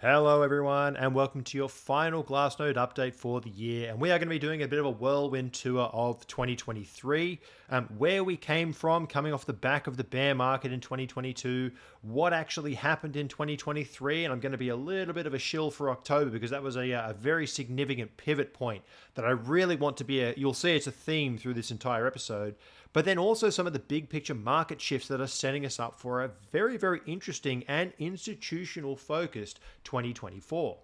Hello everyone and welcome to your final Glassnode update for the year, and we are going to be doing a bit of a whirlwind tour of 2023, where we came from coming off the back of the bear market in 2022, what actually happened in 2023, and I'm going to be a little bit of a shill for October because that was a very significant pivot point that I really want to be you'll see it's a theme through this entire episode, but then also some of the big picture market shifts that are setting us up for a very, very interesting and institutional focused 2024.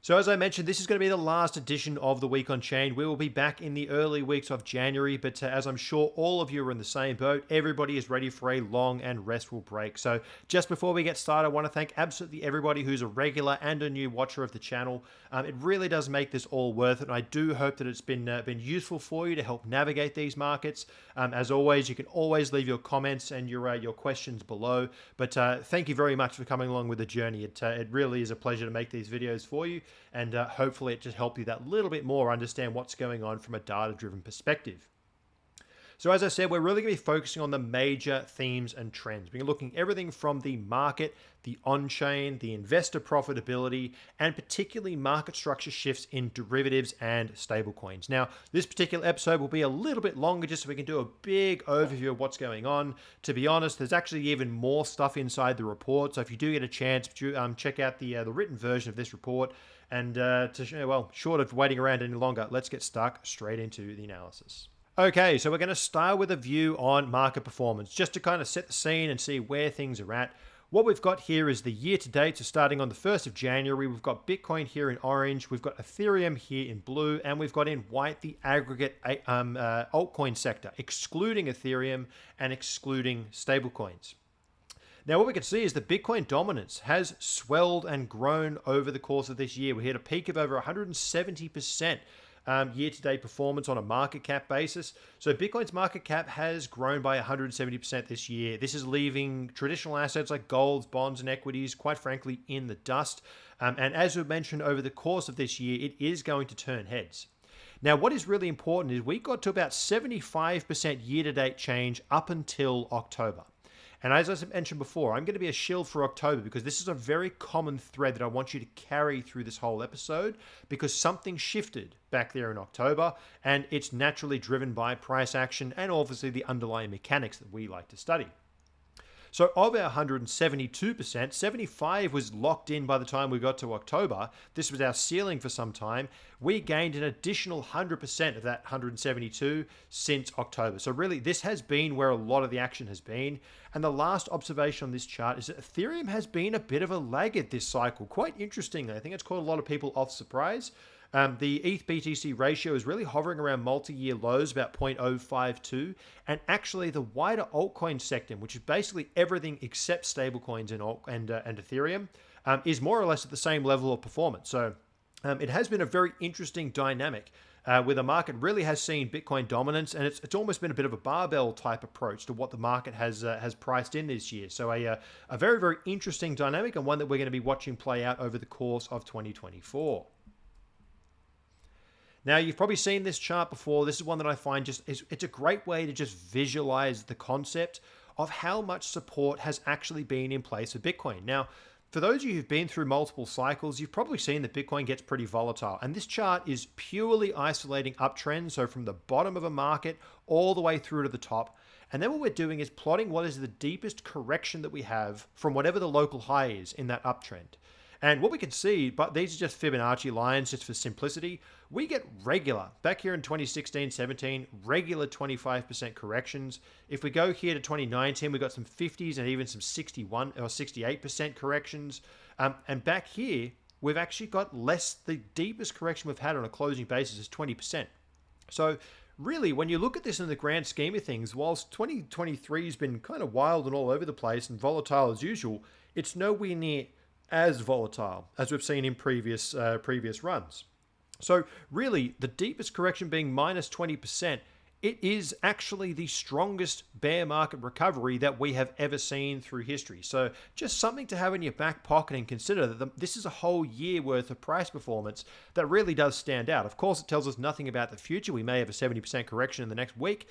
So as I mentioned, this is going to be the last edition of the Week on Chain. We will be back in the early weeks of January, but as I'm sure all of you are in the same boat, everybody is ready for a long and restful break. So just before we get started, I want to thank absolutely everybody who's a regular and a new watcher of the channel. It really does make this all worth it, and I do hope that it's been useful for you to help navigate these markets. As always, you can always leave your comments and your questions below, but thank you very much for coming along with the journey. It really is a pleasure to make these videos for you. And hopefully it just helped you that little bit more understand what's going on from a data-driven perspective. So as I said, we're really going to be focusing on the major themes and trends. We're looking at everything from the market, the on-chain, the investor profitability, and particularly market structure shifts in derivatives and stablecoins. Now, this particular episode will be a little bit longer just so we can do a big overview of what's going on. To be honest, there's actually even more stuff inside the report. So if you do get a chance, check out the written version of this report. And short of waiting around any longer, let's get stuck straight into the analysis. Okay, so we're going to start with a view on market performance, just to kind of set the scene and see where things are at. What we've got here is the year to date, so starting on the 1st of January, we've got Bitcoin here in orange, we've got Ethereum here in blue, and we've got in white the aggregate altcoin sector, excluding Ethereum and excluding stablecoins. Now, what we can see is that Bitcoin dominance has swelled and grown over the course of this year. We hit a peak of over 170% year-to-date performance on a market cap basis. So Bitcoin's market cap has grown by 170% this year. This is leaving traditional assets like golds, bonds, and equities, quite frankly, in the dust. And as we mentioned, over the course of this year, it is going to turn heads. Now, what is really important is we got to about 75% year-to-date change up until October. And as I mentioned before, I'm going to be a shill for October because this is a very common thread that I want you to carry through this whole episode, because something shifted back there in October and it's naturally driven by price action and obviously the underlying mechanics that we like to study. So of our 172%, 75 was locked in by the time we got to October. This was our ceiling for some time. We gained an additional 100% of that 172 since October. So really, this has been where a lot of the action has been. And the last observation on this chart is that Ethereum has been a bit of a laggard this cycle. Quite interestingly, I think it's caught a lot of people off surprise. The ETH BTC ratio is really hovering around multi-year lows, about 0.052. And actually, the wider altcoin sector, which is basically everything except stablecoins and Ethereum, is more or less at the same level of performance. So it has been a very interesting dynamic where the market really has seen Bitcoin dominance, and it's almost been a bit of a barbell type approach to what the market has priced in this year. So a very, very interesting dynamic, and one that we're going to be watching play out over the course of 2024. Now, you've probably seen this chart before. This is one that I find it's a great way to just visualize the concept of how much support has actually been in place for Bitcoin. Now, for those of you who've been through multiple cycles, you've probably seen that Bitcoin gets pretty volatile. And this chart is purely isolating uptrends, so from the bottom of a market all the way through to the top. And then what we're doing is plotting what is the deepest correction that we have from whatever the local high is in that uptrend. And what we can see, but these are just Fibonacci lines just for simplicity, we get regular, back here in 2016-17, regular 25% corrections. If we go here to 2019, we got some 50s and even some 61 or 68% corrections. And back here, we've actually got the deepest correction we've had on a closing basis is 20%. So really, when you look at this in the grand scheme of things, whilst 2023 has been kind of wild and all over the place and volatile as usual, it's nowhere near as volatile as we've seen in previous runs. So really, the deepest correction being minus 20%, it is actually the strongest bear market recovery that we have ever seen through history. So just something to have in your back pocket and consider that this is a whole year worth of price performance that really does stand out. Of course, it tells us nothing about the future. We may have a 70% correction in the next week.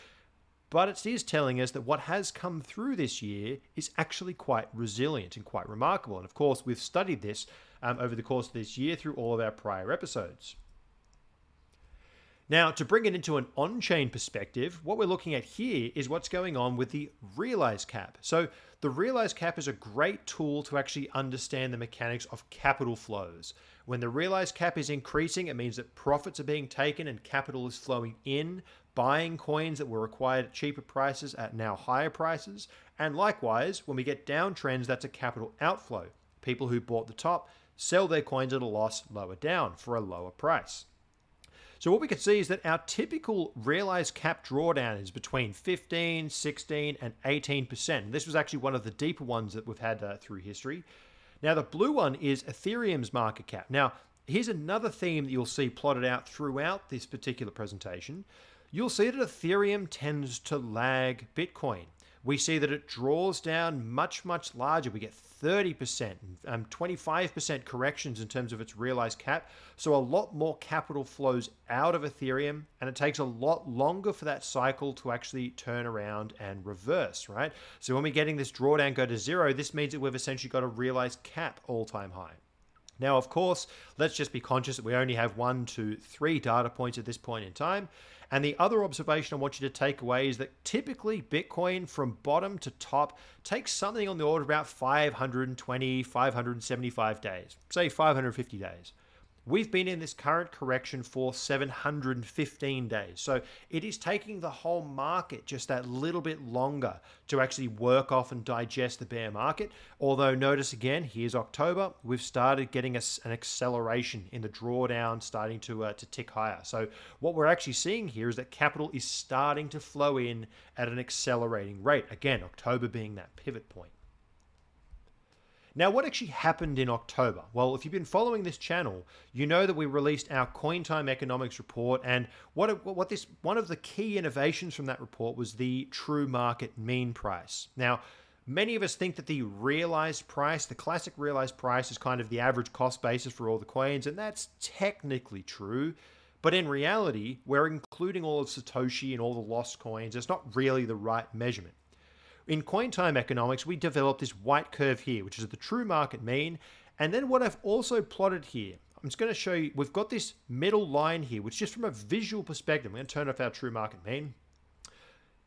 but it is telling us that what has come through this year is actually quite resilient and quite remarkable. And of course, we've studied this over the course of this year through all of our prior episodes. Now, to bring it into an on-chain perspective, what we're looking at here is what's going on with the realized cap. So the realized cap is a great tool to actually understand the mechanics of capital flows. When the realized cap is increasing, it means that profits are being taken and capital is flowing in, buying coins that were acquired at cheaper prices at now higher prices. And likewise, when we get downtrends, that's a capital outflow. People who bought the top sell their coins at a loss lower down for a lower price. So what we can see is that our typical realized cap drawdown is between 15, 16, and 18%. And this was actually one of the deeper ones that we've had through history. Now, the blue one is Ethereum's market cap. Now, here's another theme that you'll see plotted out throughout this particular presentation. You'll see that Ethereum tends to lag Bitcoin. We see that it draws down much, much larger. We get 30%, 25% corrections in terms of its realized cap. So a lot more capital flows out of Ethereum, and it takes a lot longer for that cycle to actually turn around and reverse, right? So when we're getting this drawdown go to zero, this means that we've essentially got a realized cap all-time high. Now, of course, let's just be conscious that we only have 1, 2, 3 data points at this point in time. And the other observation I want you to take away is that typically Bitcoin from bottom to top takes something on the order of about 520, 575 days, say 550 days. We've been in this current correction for 715 days. So it is taking the whole market just that little bit longer to actually work off and digest the bear market. Although notice again, here's October, we've started getting an acceleration in the drawdown starting to tick higher. So what we're actually seeing here is that capital is starting to flow in at an accelerating rate. Again, October being that pivot point. Now, what actually happened in October? Well, if you've been following this channel, you know that we released our Coin Time Economics report, and one of the key innovations from that report was the true market mean price. Now, many of us think that the realized price, the classic realized price, is kind of the average cost basis for all the coins, and that's technically true. But in reality, we're including all of Satoshi and all the lost coins. It's not really the right measurement. In Coin Time Economics, we developed this white curve here, which is the true market mean. And then what I've also plotted here, I'm just going to show you, we've got this middle line here, which just from a visual perspective, I'm going to turn off our true market mean.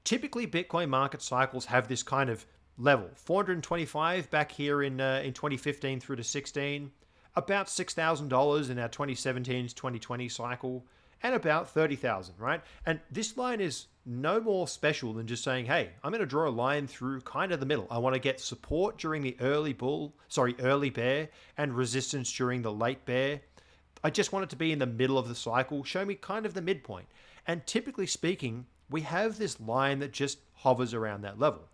Typically, Bitcoin market cycles have this kind of level, 425 back here in 2015 through to 16, about $6,000 in our 2017 to 2020 cycle, and about 30,000, right? And this line is no more special than just saying, hey, I'm going to draw a line through kind of the middle. I want to get support during the early bear, and resistance during the late bear. I just want it to be in the middle of the cycle. Show me kind of the midpoint. And typically speaking, we have this line that just hovers around that level.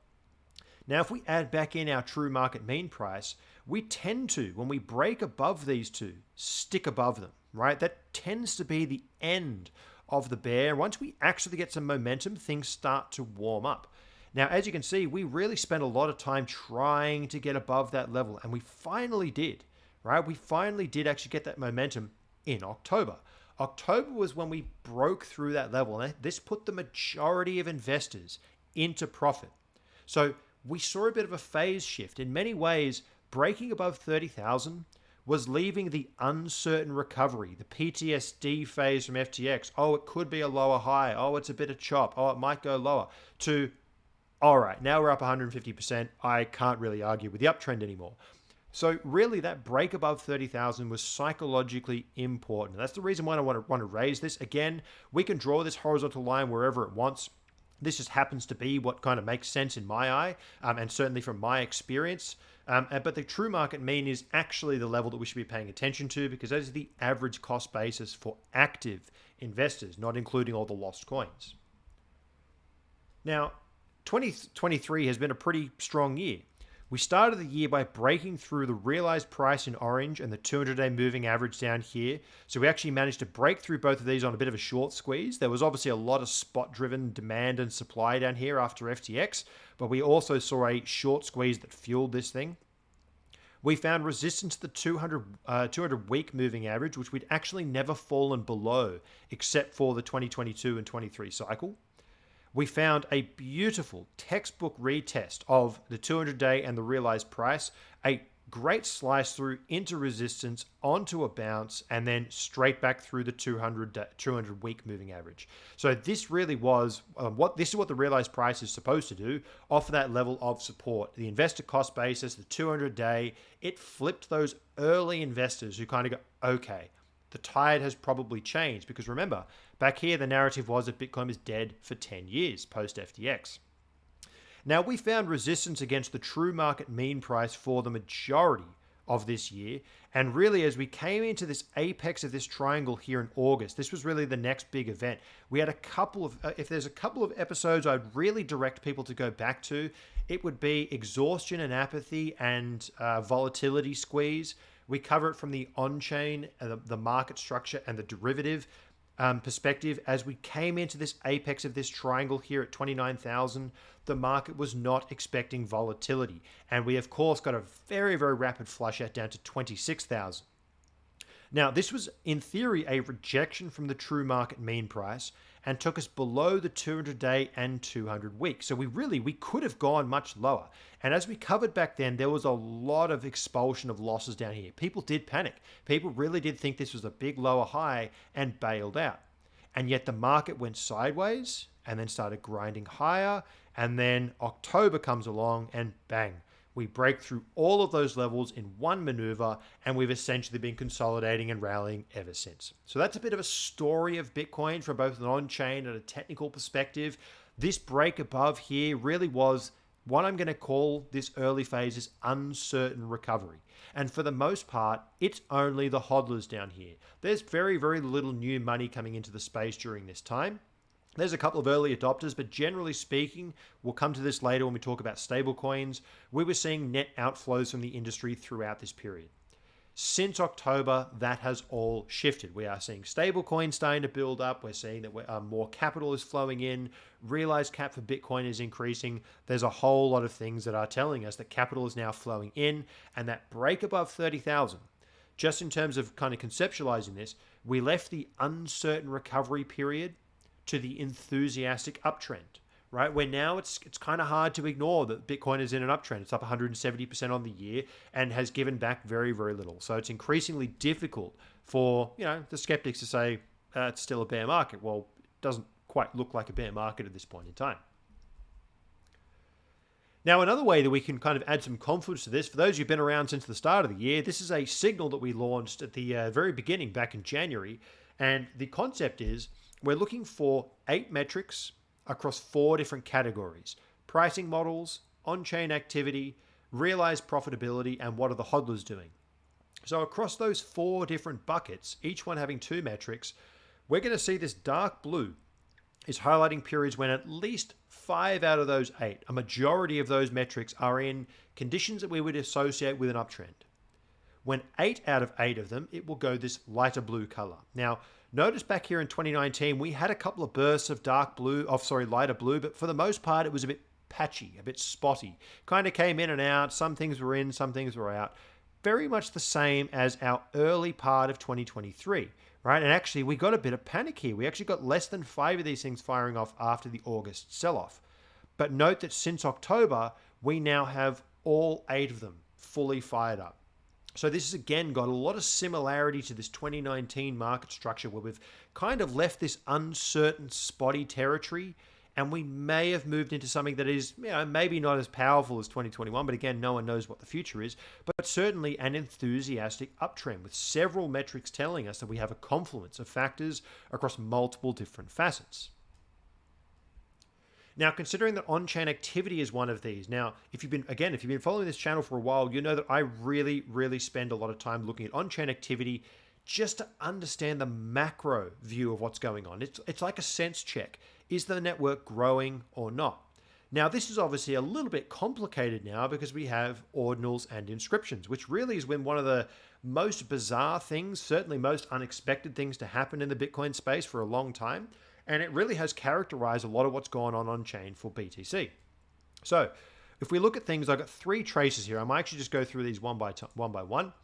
Now, if we add back in our true market mean price, we tend to, when we break above these two, stick above them, right? That tends to be the end of the bear. Once we actually get some momentum, things start to warm up. Now, as you can see, we really spent a lot of time trying to get above that level, and we finally did, right? We finally did actually get that momentum in October. October was when we broke through that level, and this put the majority of investors into profit. So we saw a bit of a phase shift. In many ways, breaking above 30,000 was leaving the uncertain recovery, the PTSD phase from FTX. Oh, it could be a lower high. Oh, it's a bit of chop. Oh, it might go lower. To, all right, now we're up 150%. I can't really argue with the uptrend anymore. So really that break above 30,000 was psychologically important. That's the reason why I want to raise this. Again, we can draw this horizontal line wherever it wants. This just happens to be what kind of makes sense in my eye, and certainly from my experience. But the true market mean is actually the level that we should be paying attention to, because that is the average cost basis for active investors, not including all the lost coins. Now, 2023 has been a pretty strong year. We started the year by breaking through the realized price in orange and the 200-day moving average down here. So we actually managed to break through both of these on a bit of a short squeeze. There was obviously a lot of spot-driven demand and supply down here after FTX, but we also saw a short squeeze that fueled this thing. We found resistance to the 200-week moving average, which we'd actually never fallen below except for the 2022 and 23 cycle. we found a beautiful textbook retest of the 200-day and the realized price, a great slice through into resistance, onto a bounce, and then straight back through the 200 week moving average. So this really was this is what the realized price is supposed to do, offer that level of support. The investor cost basis, the 200-day, it flipped those early investors who kind of go, okay, the tide has probably changed, because remember, back here the narrative was that Bitcoin was dead for 10 years post FTX. Now, we found resistance against the true market mean price for the majority of this year. And really, as we came into this apex of this triangle here in August, this was really the next big event. We had a couple of, if there's a couple of episodes I'd really direct people to go back to, it would be exhaustion and apathy and volatility squeeze. We cover it from the on-chain, the market structure, and the derivative perspective. As we came into this apex of this triangle here at 29,000, the market was not expecting volatility. And we, of course, got a very, very rapid flush out down to 26,000. Now, this was, in theory, a rejection from the true market mean price and took us below the 200-day and 200-week. So we could have gone much lower. And as we covered back then, there was a lot of expulsion of losses down here. People did panic. People really did think this was a big lower high and bailed out. And yet the market went sideways and then started grinding higher. And then October comes along and bang, we break through all of those levels in one maneuver, and we've essentially been consolidating and rallying ever since. So that's a bit of a story of Bitcoin from both an on-chain and a technical perspective. This break above here really was what I'm going to call this early phase's uncertain recovery. And for the most part, it's only the hodlers down here. There's very, very little new money coming into the space during this time. There's a couple of early adopters, but generally speaking, we'll come to this later when we talk about stablecoins, we were seeing net outflows from the industry throughout this period. Since October, that has all shifted. We are seeing stablecoins starting to build up. We're seeing that more capital is flowing in. Realized cap for Bitcoin is increasing. There's a whole lot of things that are telling us that capital is now flowing in, and that break above 30,000. Just in terms of kind of conceptualizing this, we left the uncertain recovery period to the enthusiastic uptrend, right? Where now it's kind of hard to ignore that Bitcoin is in an uptrend. It's up 170% on the year and has given back very, very little. So it's increasingly difficult for, the skeptics to say it's still a bear market. Well, it doesn't quite look like a bear market at this point in time. Now, another way that we can kind of add some confidence to this, for those who've been around since the start of the year, this is a signal that we launched at the very beginning back in January. And the concept is, we're looking for 8 metrics across 4 different categories: pricing models, on-chain activity, realized profitability, and what are the hodlers doing. So across those 4 different buckets, each one having 2 metrics, we're going to see this dark blue is highlighting periods when at least 5 out of those 8, a majority of those metrics, are in conditions that we would associate with an uptrend. When 8 out of 8 of them, it will go this lighter blue color. Now, notice back here in 2019, we had a couple of bursts of lighter blue, but for the most part, it was a bit patchy, a bit spotty. Kind of came in and out. Some things were in, some things were out. Very much the same as our early part of 2023, right? And actually, we got a bit of panic here. We actually got less than 5 of these things firing off after the August sell-off. But note that since October, we now have all 8 of them fully fired up. So this has again got a lot of similarity to this 2019 market structure, where we've kind of left this uncertain, spotty territory, and we may have moved into something that is, maybe not as powerful as 2021, but again, no one knows what the future is, but certainly an enthusiastic uptrend with several metrics telling us that we have a confluence of factors across multiple different facets. Now, considering that on-chain activity is one of these, now, if you've been following this channel for a while, you know that I really, really spend a lot of time looking at on-chain activity just to understand the macro view of what's going on. It's like a sense check. Is the network growing or not? Now, this is obviously a little bit complicated now because we have ordinals and inscriptions, which really is when one of the most bizarre things, certainly most unexpected things to happen in the Bitcoin space for a long time. And it really has characterized a lot of what's gone on chain for BTC. So if we look at things, I've got 3 traces here. I might actually just go through these one by one.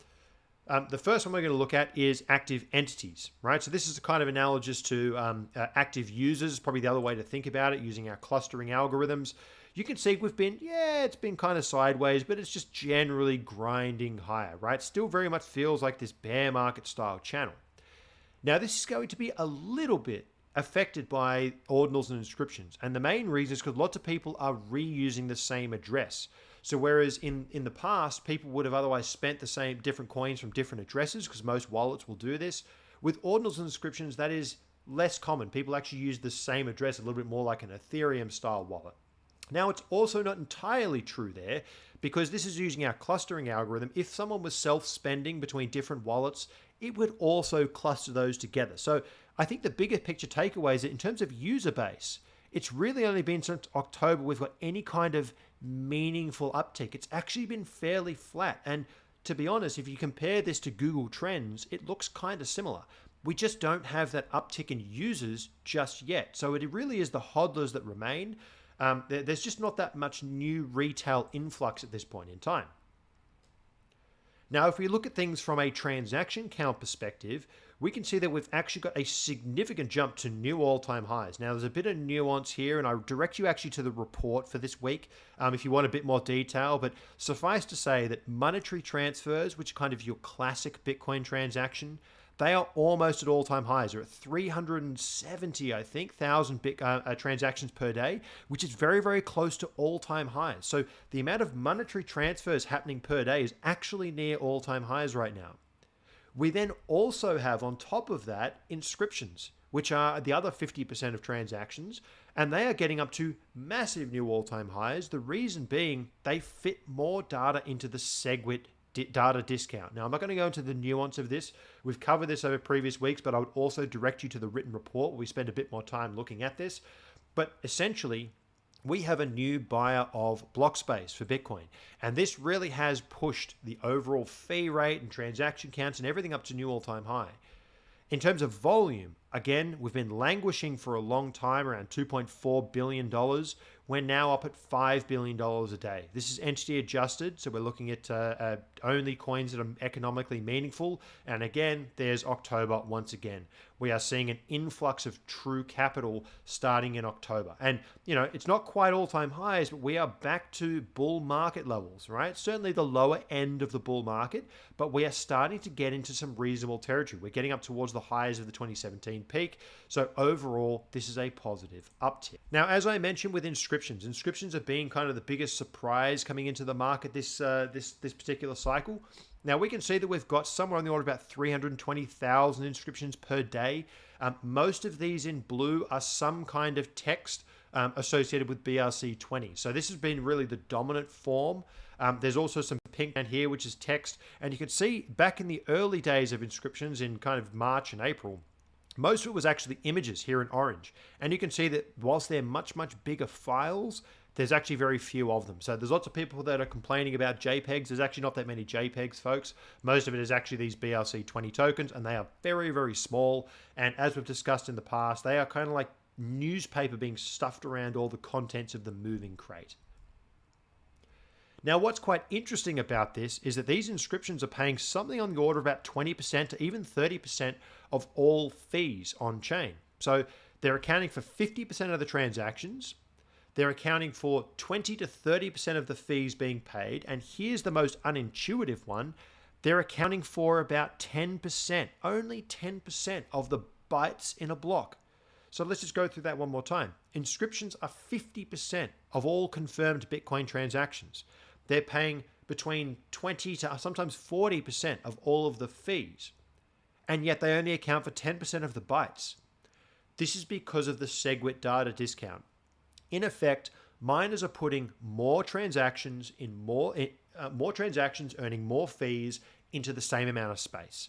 The first one we're going to look at is active entities, right? So this is kind of analogous to active users, probably the other way to think about it, using our clustering algorithms. You can see it's been kind of sideways, but it's just generally grinding higher, right? Still very much feels like this bear market style channel. Now, this is going to be a little bit affected by ordinals and inscriptions. And the main reason is because lots of people are reusing the same address. So whereas in the past, people would have otherwise spent the same different coins from different addresses, because most wallets will do this, with ordinals and inscriptions, that is less common. People actually use the same address, a little bit more like an Ethereum style wallet. Now, it's also not entirely true there, because this is using our clustering algorithm. If someone was self-spending between different wallets, it would also cluster those together. So I think the bigger picture takeaway is that in terms of user base, it's really only been since October we've got any kind of meaningful uptick. It's actually been fairly flat. And to be honest, if you compare this to Google Trends, it looks kind of similar. We just don't have that uptick in users just yet. So it really is the hodlers that remain. There's just not that much new retail influx at this point in time. Now, if we look at things from a transaction count perspective, we can see that we've actually got a significant jump to new all-time highs. Now, there's a bit of nuance here, and I direct you actually to the report for this week if you want a bit more detail. But suffice to say that monetary transfers, which are kind of your classic Bitcoin transaction, they are almost at all-time highs. They're at 370, I think, thousand transactions per day, which is very, very close to all-time highs. So the amount of monetary transfers happening per day is actually near all-time highs right now. We then also have, on top of that, inscriptions, which are the other 50% of transactions, and they are getting up to massive new all-time highs. The reason being they fit more data into the SegWit data discount. Now, I'm not going to go into the nuance of this. We've covered this over previous weeks, but I would also direct you to the written report where we spend a bit more time looking at this. But essentially, we have a new buyer of block space for Bitcoin. And this really has pushed the overall fee rate and transaction counts and everything up to new all-time high. In terms of volume, again, we've been languishing for a long time, around $2.4 billion. We're now up at $5 billion a day. This is entity adjusted, so we're looking at only coins that are economically meaningful. And again, there's October once again. We are seeing an influx of true capital starting in October. And, it's not quite all-time highs, but we are back to bull market levels, right? Certainly the lower end of the bull market, but we are starting to get into some reasonable territory. We're getting up towards the highs of the 2017 peak. So overall, this is a positive uptick. Now, as I mentioned with inscriptions have been kind of the biggest surprise coming into the market this particular cycle. Now, we can see that we've got somewhere on the order of about 320,000 inscriptions per day. Most of these in blue are some kind of text associated with BRC20. So this has been really the dominant form. There's also some pink down here, which is text. And you can see back in the early days of inscriptions in kind of March and April, most of it was actually images here in orange. And you can see that whilst they're much, much bigger files, there's actually very few of them. So there's lots of people that are complaining about JPEGs. There's actually not that many JPEGs, folks. Most of it is actually these BRC20 tokens, and they are very, very small. And as we've discussed in the past, they are kind of like newspaper being stuffed around all the contents of the moving crate. Now, what's quite interesting about this is that these inscriptions are paying something on the order of about 20% to even 30% of all fees on chain. So they're accounting for 50% of the transactions. They're accounting for 20 to 30% of the fees being paid. And here's the most unintuitive one. They're accounting for about 10%, only 10% of the bytes in a block. So let's just go through that one more time. Inscriptions are 50% of all confirmed Bitcoin transactions. They're paying between 20 to sometimes 40% of all of the fees. And yet they only account for 10% of the bytes. This is because of the SegWit data discount. In effect, miners are putting more transactions more transactions, earning more fees into the same amount of space.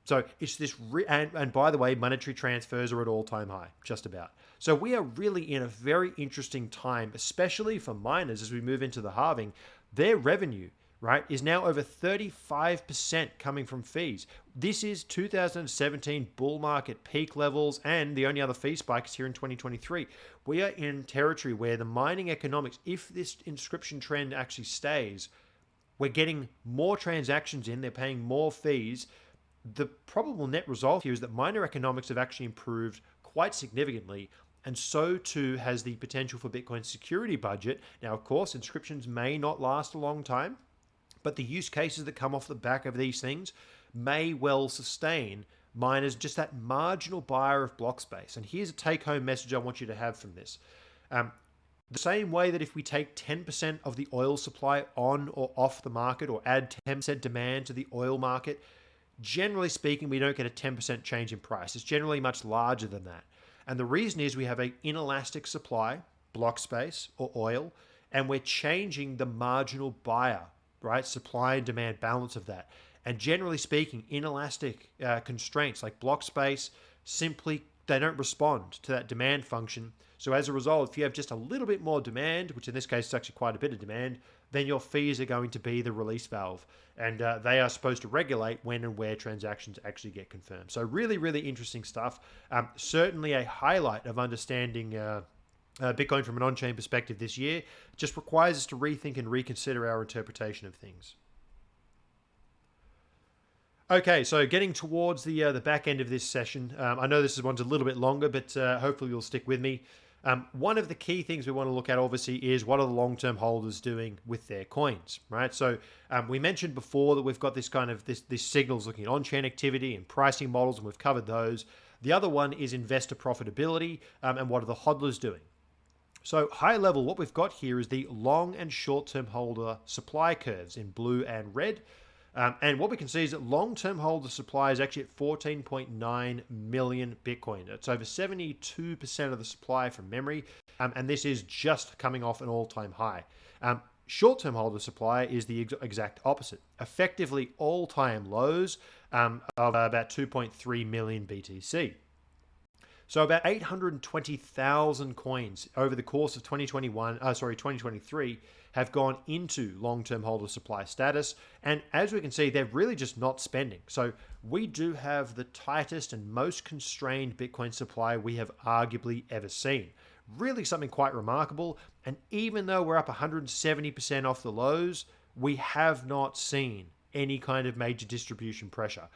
So it's this, and by the way, monetary transfers are at all-time high, just about. So we are really in a very interesting time, especially for miners as we move into the halving. Their revenue, right, is now over 35% coming from fees. This is 2017 bull market peak levels, and the only other fee spike is here in 2023. We are in territory where the mining economics, if this inscription trend actually stays, we're getting more transactions in, they're paying more fees. The probable net result here is that miner economics have actually improved quite significantly, and so too has the potential for Bitcoin's security budget. Now, of course, inscriptions may not last a long time, but the use cases that come off the back of these things may well sustain miners just that marginal buyer of block space. And here's a take-home message I want you to have from this. The same way that if we take 10% of the oil supply on or off the market, or add 10% demand to the oil market, generally speaking, we don't get a 10% change in price. It's generally much larger than that. And the reason is we have an inelastic supply, block space, or oil, and we're changing the marginal buyer, right? Supply and demand balance of that. And generally speaking, inelastic constraints like block space, simply, they don't respond to that demand function. So as a result, if you have just a little bit more demand, which in this case is actually quite a bit of demand, then your fees are going to be the release valve. And they are supposed to regulate when and where transactions actually get confirmed. So really, really interesting stuff. Certainly a highlight of understanding Bitcoin from an on-chain perspective this year. Just requires us to rethink and reconsider our interpretation of things. Okay, so getting towards the back end of this session, I know this one's a little bit longer, but hopefully you'll stick with me. One of the key things we want to look at, obviously, is what are the long-term holders doing with their coins, right? So we mentioned before that we've got this kind of this signals looking at on-chain activity and pricing models, and we've covered those. The other one is investor profitability, and what are the hodlers doing? So high level, what we've got here is the long and short-term holder supply curves in blue and red. And what we can see is that long-term holder supply is actually at 14.9 million Bitcoin. It's over 72% of the supply from memory. And this is just coming off an all-time high. Short-term holder supply is the exact opposite. Effectively all-time lows of about 2.3 million BTC. So about 820,000 coins over the course of 2023 have gone into long-term holder supply status. And as we can see, they're really just not spending. So we do have the tightest and most constrained Bitcoin supply we have arguably ever seen. Really something quite remarkable. And even though we're up 170% off the lows, we have not seen any kind of major distribution pressure,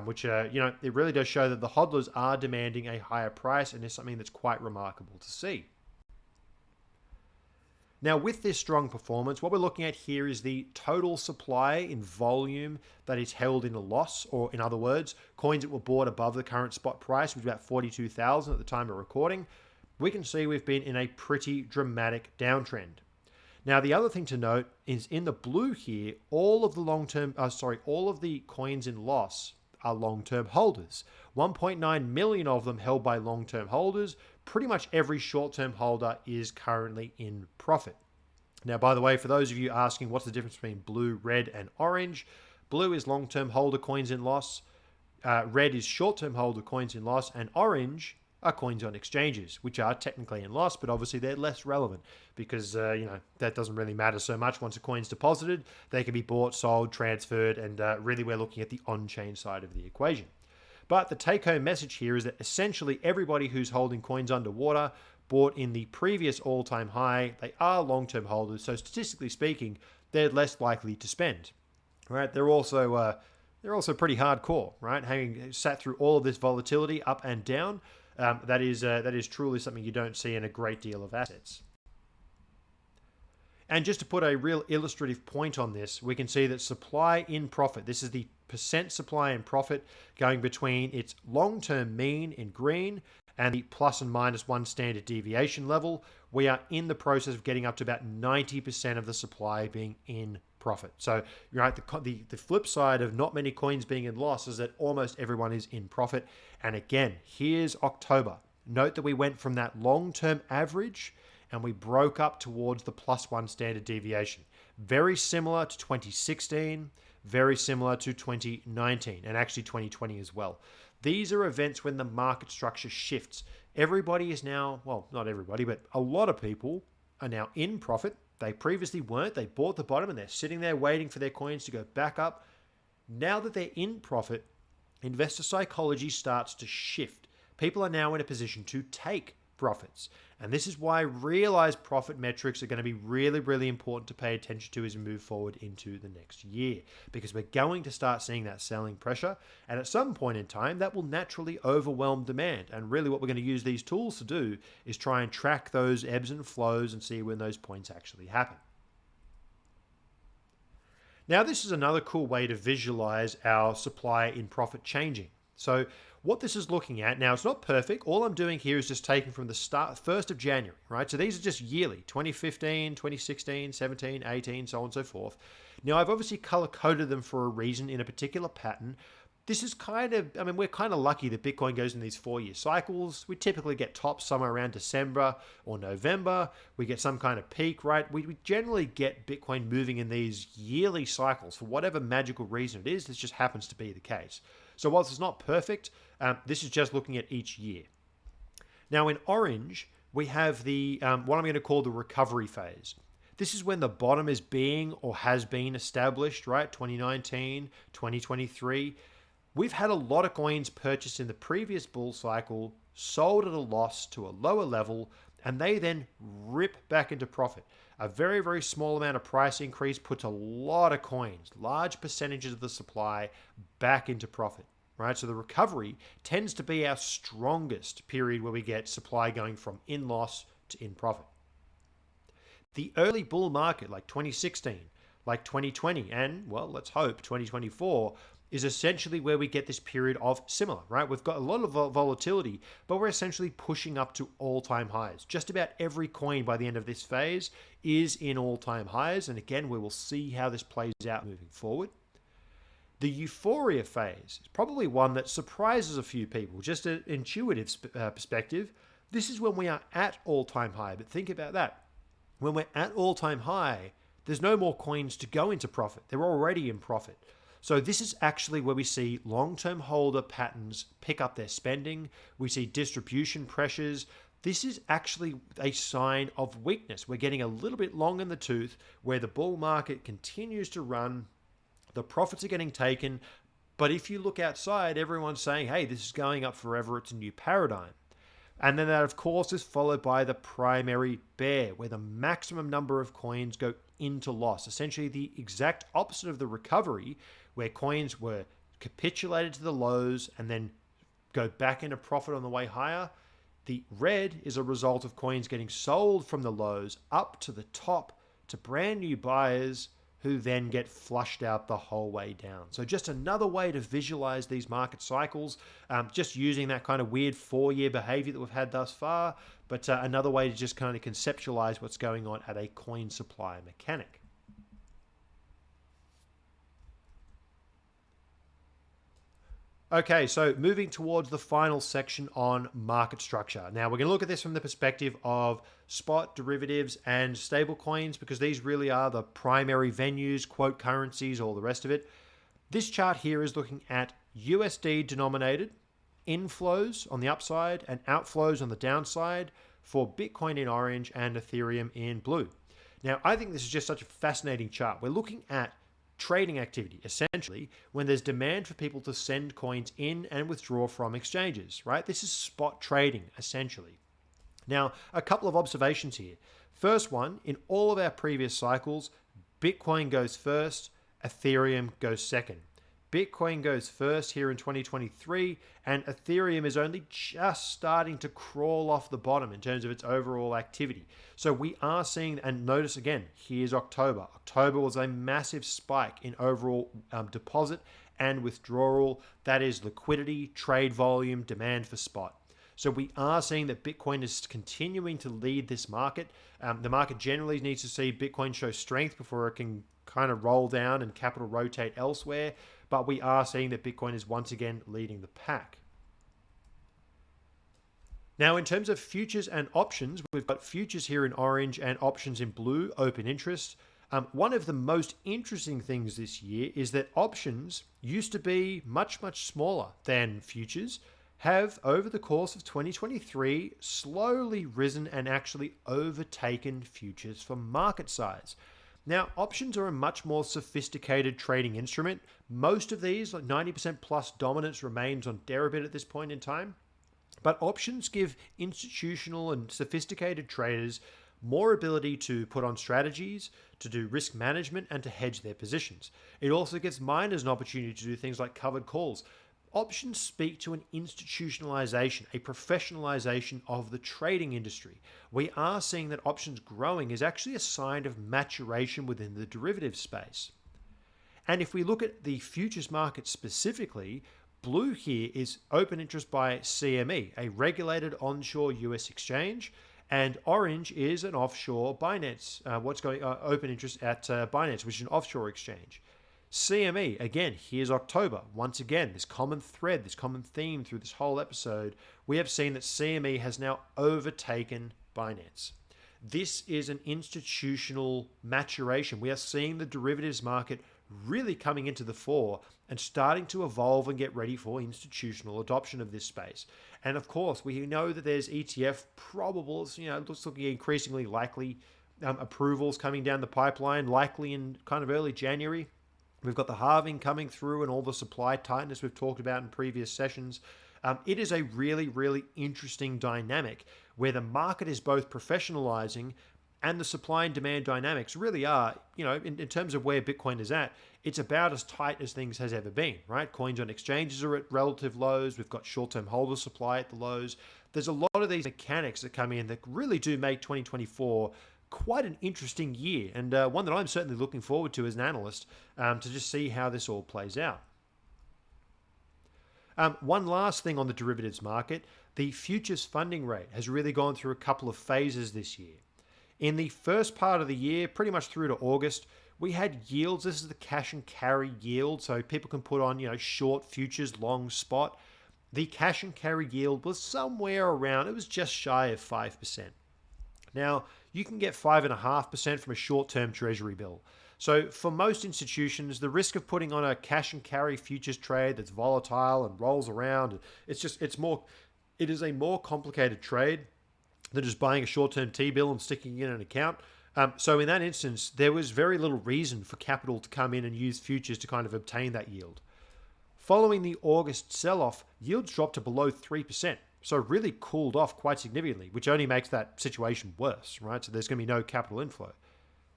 which, it really does show that the hodlers are demanding a higher price, and is something that's quite remarkable to see. Now, with this strong performance, what we're looking at here is the total supply in volume that is held in a loss, or in other words, coins that were bought above the current spot price, which was about 42,000 at the time of recording. We can see we've been in a pretty dramatic downtrend. Now, the other thing to note is in the blue here, all of the coins in loss are long-term holders. 1.9 million of them held by long-term holders. Pretty much every short-term holder is currently in profit. Now, by the way, for those of you asking what's the difference between blue, red, and orange, blue is long-term holder coins in loss, red is short-term holder coins in loss, and orange are coins on exchanges, which are technically in loss, but obviously they're less relevant because, that doesn't really matter so much. Once a coin's deposited, they can be bought, sold, transferred, and really we're looking at the on-chain side of the equation. But the take-home message here is that essentially everybody who's holding coins underwater bought in the previous all-time high. They are long-term holders, so statistically speaking, they're less likely to spend. Right? They're also pretty hardcore, right? Having sat through all of this volatility up and down. That is truly something you don't see in a great deal of assets. And just to put a real illustrative point on this, we can see that supply in profit, this is the percent supply in profit going between its long-term mean in green and the plus and minus 1 standard deviation level. We are in the process of getting up to about 90% of the supply being in profit. So, right, the flip side of not many coins being in loss is that almost everyone is in profit. And again, here's October. Note that we went from that long-term average and we broke up towards the plus 1 standard deviation. Very similar to 2016, very similar to 2019, and actually 2020 as well. These are events when the market structure shifts. Everybody is now, well, not everybody, but a lot of people are now in profit. They previously weren't. They bought the bottom and they're sitting there waiting for their coins to go back up. Now that they're in profit, investor psychology starts to shift. People are now in a position to take profits. And this is why realized profit metrics are going to be really, really important to pay attention to as we move forward into the next year, because we're going to start seeing that selling pressure. And at some point in time, that will naturally overwhelm demand. And really what we're going to use these tools to do is try and track those ebbs and flows and see when those points actually happen. Now, this is another cool way to visualize our supply in profit changing. So what this is looking at, now it's not perfect. All I'm doing here is just taking from the start, 1st of January, right? So these are just yearly, 2015, 2016, 17, 18, so on and so forth. Now I've obviously color coded them for a reason in a particular pattern. This is kind of, I mean, we're kind of lucky that Bitcoin goes in these 4-year cycles. We typically get tops somewhere around December or November. We get some kind of peak, right? We generally get Bitcoin moving in these yearly cycles for whatever magical reason it is. This just happens to be the case. So whilst it's not perfect, this is just looking at each year. Now in orange, we have the what I'm going to call the recovery phase. This is when the bottom is being or has been established, right? 2019, 2023. We've had a lot of coins purchased in the previous bull cycle, sold at a loss to a lower level, and they then rip back into profit. A very, very small amount of price increase puts a lot of coins, large percentages of the supply, back into profit, right? So the recovery tends to be our strongest period where we get supply going from in loss to in profit. The early bull market, like 2016, like 2020, and, well, let's hope 2024, is essentially where we get this period of similar, right? We've got a lot of volatility, but we're essentially pushing up to all-time highs. Just about every coin by the end of this phase is in all-time highs. And again, we will see how this plays out moving forward. The euphoria phase is probably one that surprises a few people, just an intuitive perspective. This is when we are at all-time high, but think about that. When we're at all-time high, there's no more coins to go into profit. They're already in profit. So this is actually where we see long-term holder patterns pick up their spending. We see distribution pressures. This is actually a sign of weakness. We're getting a little bit long in the tooth where the bull market continues to run. The profits are getting taken. But if you look outside, everyone's saying, hey, this is going up forever. It's a new paradigm. And then that, of course, is followed by the primary bear, where the maximum number of coins go into loss. Essentially the exact opposite of the recovery, where coins were capitulated to the lows and then go back into profit on the way higher. The red is a result of coins getting sold from the lows up to the top to brand new buyers who then get flushed out the whole way down. So just another way to visualize these market cycles, just using that kind of weird 4-year behavior that we've had thus far, but another way to just kind of conceptualize what's going on at a coin supply mechanic. Okay, so moving towards the final section on market structure. Now, we're going to look at this from the perspective of spot, derivatives, and stable coins, because these really are the primary venues, quote currencies, all the rest of it. This chart here is looking at USD denominated inflows on the upside and outflows on the downside for Bitcoin in orange and Ethereum in blue. Now, I think this is just such a fascinating chart. We're looking at trading activity, essentially, when there's demand for people to send coins in and withdraw from exchanges, right? This is spot trading, essentially. Now, a couple of observations here. First one, in all of our previous cycles, Bitcoin goes first, Ethereum goes second. Bitcoin goes first here in 2023, and Ethereum is only just starting to crawl off the bottom in terms of its overall activity. So we are seeing, and notice again, here's October. October was a massive spike in overall deposit and withdrawal. That is liquidity, trade volume, demand for spot. So we are seeing that Bitcoin is continuing to lead this market. The market generally needs to see Bitcoin show strength before it can kind of roll down and capital rotate elsewhere. But we are seeing that Bitcoin is once again leading the pack. Now, in terms of futures and options, we've got futures here in orange and options in blue, open interest. One of the most interesting things this year is that options used to be much, much smaller than futures, have over the course of 2023 slowly risen and actually overtaken futures for market size. Now, options are a much more sophisticated trading instrument. Most of these, like 90% plus dominance, remains on Deribit at this point in time. But options give institutional and sophisticated traders more ability to put on strategies, to do risk management, and to hedge their positions. It also gives miners an opportunity to do things like covered calls. Options speak to an institutionalization, a professionalization of the trading industry. We are seeing that options growing is actually a sign of maturation within the derivative space. And if we look at the futures market specifically, blue here is open interest by CME, a regulated onshore US exchange, and orange is an offshore Binance, open interest at Binance, which is an offshore exchange. CME, again, here's October. Once again, this common thread, this common theme through this whole episode, we have seen that CME has now overtaken Binance. This is an institutional maturation. We are seeing the derivatives market really coming into the fore and starting to evolve and get ready for institutional adoption of this space. And of course, we know that there's ETF probables, looks looking increasingly likely approvals coming down the pipeline, likely in kind of early January. We've got the halving coming through and all the supply tightness we've talked about in previous sessions. It is a really, really interesting dynamic where the market is both professionalizing and the supply and demand dynamics really are, in terms of where Bitcoin is at, it's about as tight as things has ever been, right? Coins on exchanges are at relative lows. We've got short-term holder supply at the lows. There's a lot of these mechanics that come in that really do make 2024 quite an interesting year, and one that I'm certainly looking forward to as an analyst to just see how this all plays out. One last thing on the derivatives market, the futures funding rate has really gone through a couple of phases this year. In the first part of the year, pretty much through to August, we had yields. This is the cash and carry yield, so people can put on, short futures, long spot. The cash and carry yield was somewhere around, it was just shy of 5%. Now, you can get 5.5% from a short-term treasury bill. So for most institutions, the risk of putting on a cash and carry futures trade that's volatile and rolls around, it is a more complicated trade than just buying a short-term T-bill and sticking it in an account. So in that instance, there was very little reason for capital to come in and use futures to kind of obtain that yield. Following the August sell-off, yields dropped to below 3%. So really cooled off quite significantly, which only makes that situation worse, right? So there's going to be no capital inflow.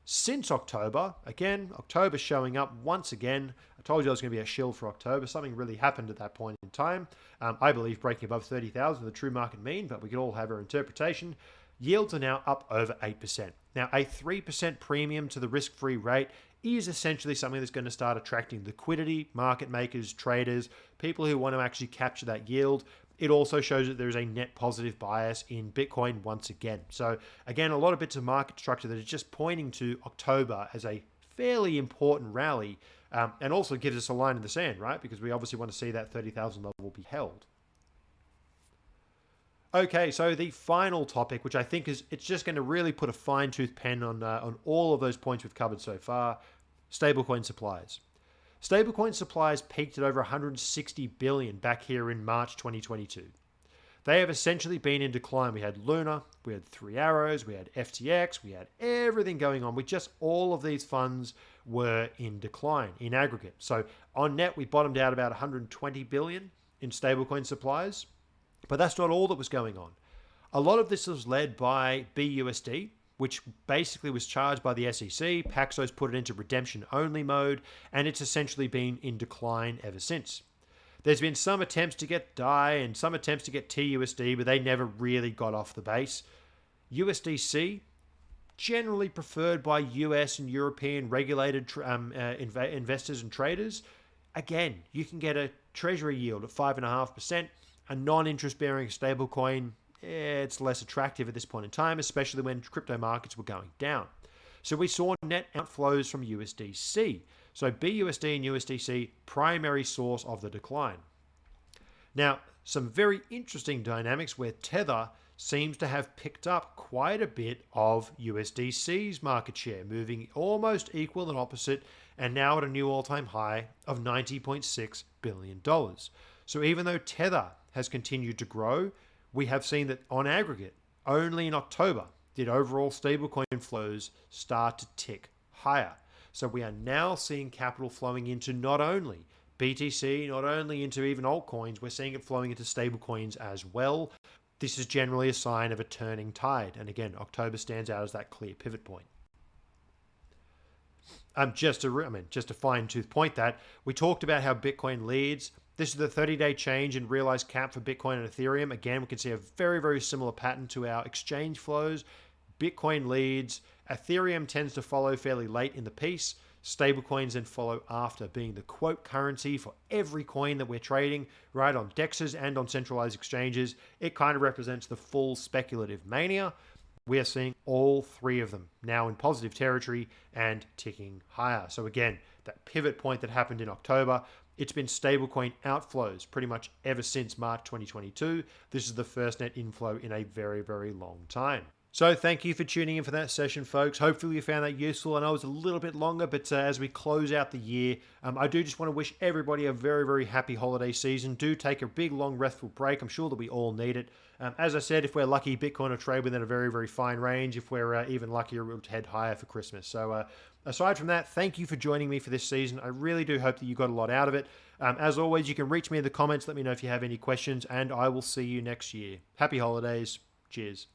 Since October, again, October showing up once again. I told you I was going to be a shill for October. Something really happened at that point in time. I believe breaking above 30,000, the true market mean, but we could all have our interpretation. Yields are now up over 8%. Now, a 3% premium to the risk-free rate is essentially something that's going to start attracting liquidity, market makers, traders, people who want to actually capture that yield. It also shows that there's a net positive bias in Bitcoin once again. So again, a lot of bits of market structure that is just pointing to October as a fairly important rally, and also gives us a line in the sand, right? Because we obviously want to see that 30,000 level be held. Okay, so the final topic, which I think it's just going to really put a fine-tooth pen on all of those points we've covered so far, stablecoin supplies. Stablecoin supplies peaked at over 160 billion back here in March 2022. They have essentially been in decline. We had Luna, we had Three Arrows, we had FTX, we had everything going on. All of these funds were in decline in aggregate. So on net, we bottomed out about 120 billion in stablecoin supplies, but that's not all that was going on. A lot of this was led by BUSD, which basically was charged by the SEC. Paxos put it into redemption-only mode, and it's essentially been in decline ever since. There's been some attempts to get DAI and some attempts to get TUSD, but they never really got off the base. USDC, generally preferred by US and European regulated investors and traders. Again, you can get a treasury yield of 5.5%, a non-interest-bearing stablecoin. It's less attractive at this point in time, especially when crypto markets were going down. So we saw net outflows from USDC. So BUSD and USDC, primary source of the decline. Now, some very interesting dynamics where Tether seems to have picked up quite a bit of USDC's market share, moving almost equal and opposite, and now at a new all-time high of $90.6 billion. So even though Tether has continued to grow, we have seen that on aggregate, only in October did overall stablecoin flows start to tick higher. So we are now seeing capital flowing into not only BTC, not only into even altcoins, we're seeing it flowing into stablecoins as well. This is generally a sign of a turning tide. And again, October stands out as that clear pivot point. Just to fine-tooth point that, we talked about how Bitcoin leads. This is the 30-day change in realized cap for Bitcoin and Ethereum. Again, we can see a very, very similar pattern to our exchange flows. Bitcoin leads. Ethereum tends to follow fairly late in the piece. Stablecoins then follow after, being the quote currency for every coin that we're trading, right, on DEXs and on centralized exchanges. It kind of represents the full speculative mania. We are seeing all three of them now in positive territory and ticking higher. So again, that pivot point that happened in October, it's been stablecoin outflows pretty much ever since March 2022. This is the first net inflow in a very, very long time. So thank you for tuning in for that session, folks. Hopefully you found that useful. I know it's a little bit longer, but as we close out the year, I do just want to wish everybody a very, very happy holiday season. Do take a big, long, restful break. I'm sure that we all need it. As I said, if we're lucky, Bitcoin will trade within a very, very fine range. If we're even luckier, we'll head higher for Christmas. So aside from that, thank you for joining me for this season. I really do hope that you got a lot out of it. As always, you can reach me in the comments. Let me know if you have any questions, and I will see you next year. Happy holidays. Cheers.